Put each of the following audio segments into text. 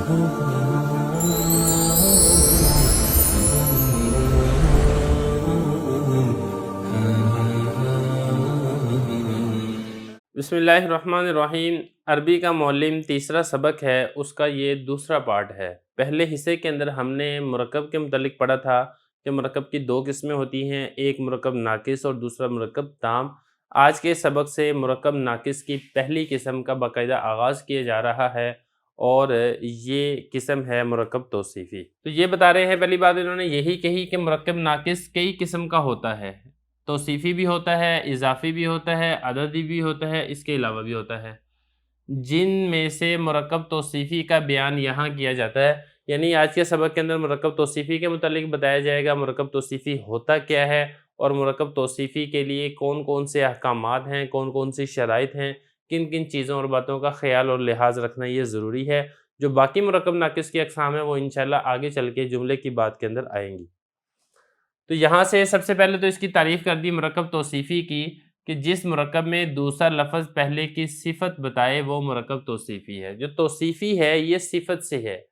बिस्मिल्लाहिर्रहमानिर्रहीम। अरबी का मौलिम तीसरा सबक है, उसका ये दूसरा पार्ट है। पहले हिस्से के अंदर हमने मुरक्कब के मुतल्लिक पढ़ा था कि मुरक्कब की दो किस्में होती हैं, एक मुरक्कब नाकिस और दूसरा मुरक्कब ताम। आज के सबक से मुरक्कब नाकिस की पहली किस्म का बाकायदा आगाज़ किया जा रहा है और ये किस्म है मुरक्कब तौसीफ़ी। तो ये बता रहे हैं, पहली बात इन्होंने यही कही कि मुरक्कब नाकिस कई किस्म का होता है, तौसीफ़ी भी होता है, इज़ाफ़ी भी होता है, अददी भी होता है, इसके अलावा भी होता है। जिन में से मुरक्कब तौसीफ़ी का बयान यहाँ किया जाता है, यानी आज के सबक के अंदर मुरक्कब तौसीफ़ी के मुतालिक बताया जाएगा मुरक्कब तौसीफ़ी होता क्या है और मुरक्कब तौसीफ़ी के लिए कौन कौन से अहकामात हैं, कौन कौन सी शराइत हैं, किन किन चीज़ों और बातों का ख़याल और लिहाज रखना ये ज़रूरी है। जो बाकी मुरक्कब नाकिस की अक़साम है वो इंशाअल्लाह आगे चल के जुमले की बात के अंदर आएंगी। तो यहाँ से सबसे पहले तो इसकी तारीफ़ कर दी मुरक्कब तौसीफ़ी की कि जिस मुरक्कब में दूसरा लफ्ज़ पहले की सिफ़त बताए वो मुरक्कब तौसीफ़ी है। जो तौसीफ़ी है ये सिफ़त से है,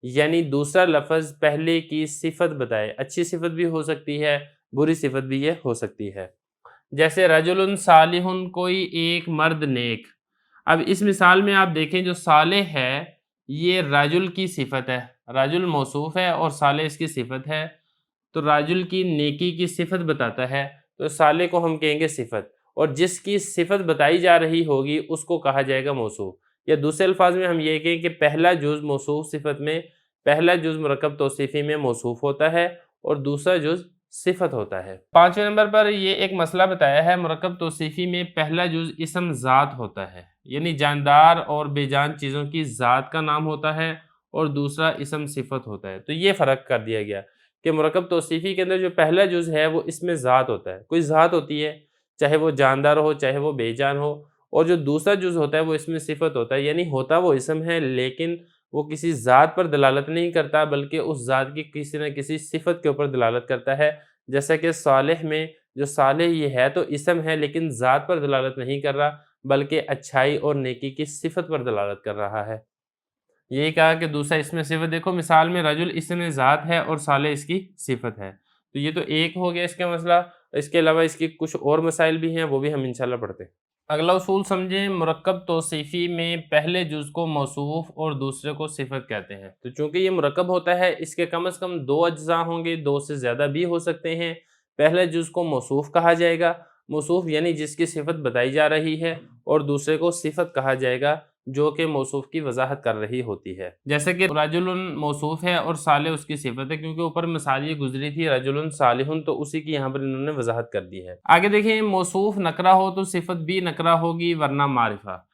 यानी दूसरा लफ्ज़ पहले की सिफ़त बताए। अच्छी सिफ़त भी हो सकती है, बुरी सिफ़त भी ये हो सकती है। जैसे रजुलुन सालिहुन, कोई एक मर्द नेक। अब इस मिसाल में आप देखें, जो सालेह है ये रजुल की सिफ़त है, रजुल मौसूफ़ है और सालेह इसकी सिफ़त है। तो राजुल की नेकी की सिफत बताता है, तो साले को हम कहेंगे सिफत, और जिसकी सिफत बताई जा रही होगी उसको कहा जाएगा मौसूफ। या दूसरे अल्फाज में हम ये कहें कि पहला जुज़ मौसूफ सिफत में, पहला जुज़ मुरक्कब तौसीफ़ी में मौसूफ होता है और दूसरा जुज़ सिफत होता है। पाँचवें नंबर पर ये एक मसला बताया है, मुरक्कब तौसीफ़ी में पहला जुज़ इसम ज़ात होता है, यानी जानदार और बेजान चीज़ों की ज़ात का नाम होता है, और दूसरा इसम सिफत होता है। तो ये फ़र्क कर दिया गया कि मुरक्कब तौसीफ़ी के अंदर जो पहला जुज़ है वो इसमें ज़ात होता है, कोई ज़ात होती है, चाहे वो जानदार हो चाहे वो बेजान हो, और जो दूसरा जुज़ होता है वो इसमें सिफत होता है, यानी होता वो इसम है लेकिन वो किसी ज़ात पर दलालत नहीं करता बल्कि उस ज़ात की किसी न किसी सिफत के ऊपर दलालत करता है। जैसा कि सालेह में जो सालेह ये है तो इसम है लेकिन ज़ात पर दलालत नहीं कर रहा बल्कि अच्छाई और नेकी की सिफत पर दलालत कर रहा है। यही कहा कि दूसरा इसमें सिफत, देखो मिसाल में रजुल इसमें ज़ात है और साले इसकी सिफत है, तो ये तो एक हो गया इसका मसला। इसके अलावा इसकी कुछ और मसाइल भी हैं, वो भी हम इंशाल्लाह पढ़ते हैं। अगला उसूल समझें, मुरक्कब तौसीफ़ी में पहले जुज़ को मौसूफ़ और दूसरे को सिफत कहते हैं। तो चूँकि ये मुरक्कब होता है इसके कम से कम दो अज्ज़ा होंगे, दो से ज़्यादा भी हो सकते हैं। पहले जुज़ को मौसूफ़ कहा जाएगा, मौसूफ़ यानी जिसकी सिफत बताई जा रही है, और दूसरे को सिफत कहा जाएगा जो कि मौसूफ़ की वजाहत कर रही होती है। जैसे कि रजुलन मौसूफ़ है और साले उसकी सिफत है, क्योंकि ऊपर मिसाल ये गुजरी थी रजुलन सालिहुन, तो उसी की यहाँ पर इन्होंने वजाहत कर दी है। आगे देखें, मौसूफ़ नकरा हो तो सिफत भी नकरा होगी वरना मारिफा।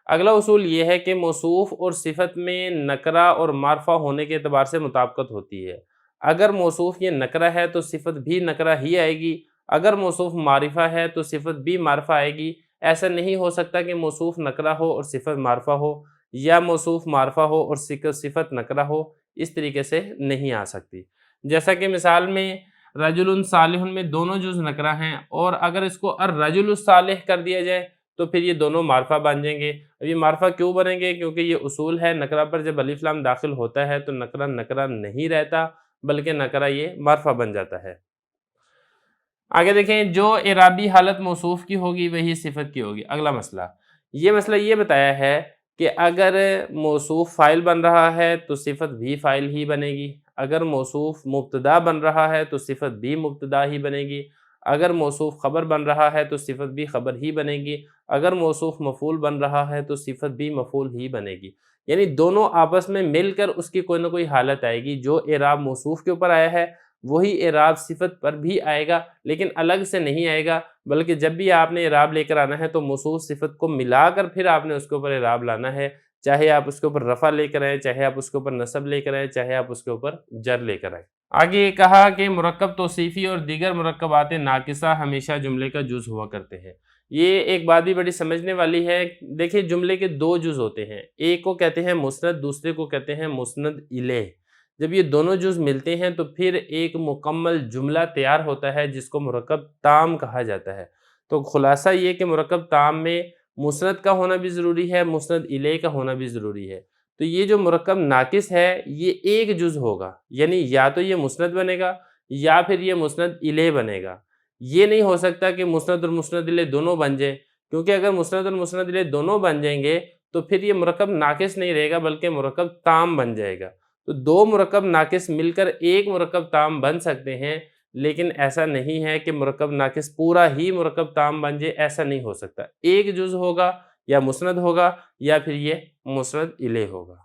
अगला उसूल ये है कि मौसूफ़ और सिफत में नकरा और मारफा होने के एतबार से मुताबिकत होती है। अगर मौसूफ़ ये नकरा है तो सिफत भी नकरा ही आएगी, अगर मौसूफ़ मारिफा है तो सिफत भी मारफा आएगी। ऐसा नहीं हो सकता कि मौसूफ़ नकरा हो और सिफत मारफा हो, या मौसूफ़ मारफा हो और सिफत नकरा हो, इस तरीके से नहीं आ सकती। जैसा कि मिसाल में रजुलुन सालिहुन में दोनों जुज़ नकरा हैं, और अगर इसको अर्रजुलुस सालिह कर दिया जाए तो फिर ये दोनों मारफा बन जाएंगे। अब ये मारफा क्यों बनेंगे? क्योंकि ये उसूल है, नकरा पर जब अलिफ लाम दाखिल होता है तो नकरा नकरा नहीं रहता बल्कि नकरा ये मारफा बन जाता है। आगे देखें, जो इराबी हालत मौसूफ़ की होगी वही सिफत की होगी। अगला मसला ये बताया है कि अगर मौसूफ़ फ़ाइल बन रहा है तो सिफत भी फ़ाइल ही बनेगी, अगर मौसूफ़ मुब्तदा बन रहा है तो सिफत भी मुब्तदा ही बनेगी, अगर मौसूफ़ ख़बर बन रहा है तो सिफत भी ख़बर ही बनेगी, अगर मौसूफ़ मफ़ूल बन रहा है तो सिफत भी मफ़ूल ही बनेगी। यानी दोनों आपस में मिलकर उसकी कोई ना कोई हालत आएगी। जो इराब मौसूफ़ के ऊपर आया है वही इराब सिफत पर भी आएगा, लेकिन अलग से नहीं आएगा, बल्कि जब भी आपने इराब लेकर आना है तो मौसूफ़ सिफत को मिलाकर फिर आपने उसके ऊपर इराब लाना है। चाहे आप उसके ऊपर रफ़ा लेकर आएँ, चाहे आप उसके ऊपर नसब लेकर आएँ, चाहे आप उसके ऊपर जर लेकर आएँ। आगे कहा कि मुरक्कब तौसीफ़ी और दीगर मुरक्कबात नाक़िसा हमेशा जुमले का जुज़ हुआ करते हैं। ये एक बात भी बड़ी समझने वाली है। देखिए, जुमले के दो जुज़ होते हैं, एक को कहते हैं मुस्नद, दूसरे को कहते हैं मुस्नद इलैह। जब ये दोनों जुज़ मिलते हैं तो फिर एक मुकम्मल जुमला तैयार होता है जिसको मुरक्कब ताम कहा जाता है। तो खुलासा ये कि मुरक्कब ताम में मुस्नद का होना भी ज़रूरी है, मुस्नद इलैह का होना भी ज़रूरी है। تو یہ جو مرکب ناقص ہے یہ ایک جز ہوگا، یعنی یا تو یہ مسند بنے گا یا پھر یہ مسند الیہ بنے گا۔ یہ نہیں ہو سکتا کہ مسند اور مسند الیہ دونوں بن جائیں، کیونکہ اگر مسند اور مسند الیہ دونوں بن جائیں گے تو پھر یہ مرکب ناقص نہیں رہے گا بلکہ مرکب تام بن جائے گا۔ تو دو مرکب ناقص مل کر ایک مرکب تام بن سکتے ہیں، لیکن ایسا نہیں ہے کہ مرکب ناقص پورا ہی مرکب تام بن جائے، ایسا نہیں ہو سکتا۔ ایک جز ہوگا یا مسند ہوگا یا پھر یہ مسند الیہ ہوگا۔